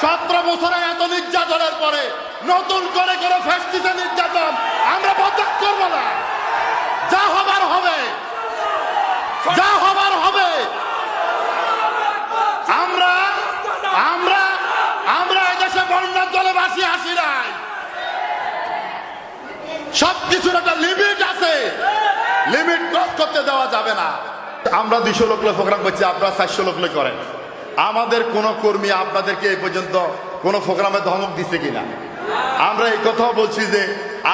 17 বছরে এত নির্যাতনের পরে নতুন করে ফ্যাসিস্টের নির্যাতন আমরা বরদাস্ত করব না। যা হবার হবে, যা হবার হবে। আমরা আমরা আমরা এদেশে বন্যার জলে ভাসি হাসি নাই। সবকিছুর একটা লিমিট আছে, লিমিট ক্রস করতে দেওয়া যাবে না। আমরা 200 লোক প্রোগ্রাম করছি, আপনারা 400 লোক করেন। আমাদের কোন কর্মী আপনাদেরকে এই পর্যন্ত কোন প্রোগ্রামে ধমক দিছে কিনা? আমরা এই কথাও বলছি যে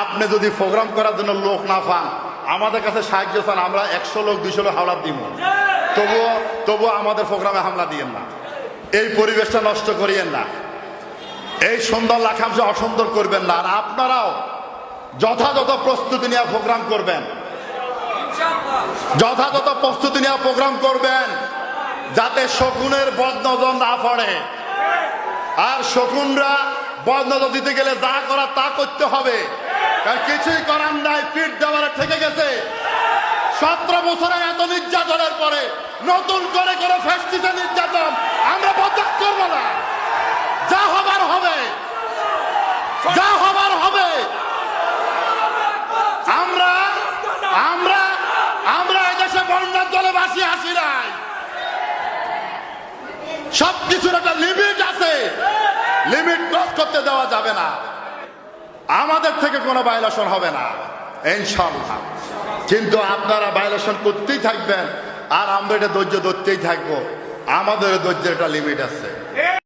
আপনি যদি প্রোগ্রাম করার জন্য লোক না পান, আমাদের কাছে সাহায্য চান, আমরা 100 লোক 200 লোক হাওলা দিব, তবুও আমাদের প্রোগ্রামে হামলা দিয়েন না। এই পরিবেশটা নষ্ট করিয়েন না, এই সুন্দর লাখাংশ অসুন্দর করবেন না। আর আপনারাও যথাযথ প্রস্তুতি নিয়ে প্রোগ্রাম করবেন, যথাযথ প্রস্তুতি নিয়ে প্রোগ্রাম করবেন, যাতে শকুনের বদনজর না পড়ে। আর শকুনরা বদনজর দিতে গেলে যা করার তা করতে হবে, কারণ কিছুই করার নাই, পিঠ দেওয়ার ঠেকে গেছে। 17 বছরে এত নির্যাতনের পরে নতুন করে ফ্যাসিস্টের নির্যাতন আমরা বরদাস্ত করব না। যা হবার হবে, যা হবার হবে। আমরা আমরা আমরা এদেশে বন্যার জলে ভাসি হাসি নাই। সবকিছুর একটা লিমিট আছে, লিমিট ক্রস করতে দেওয়া যাবে না। আমাদের থেকে কোনো ভায়োলেশন হবে না ইনশাআল্লাহ, কিন্তু আপনারা ভায়োলেশন করতেই থাকবেন আর আমরা এটা ধৈর্য ধরতেই থাকবো। আমাদের ধৈর্যের একটা লিমিট আছে।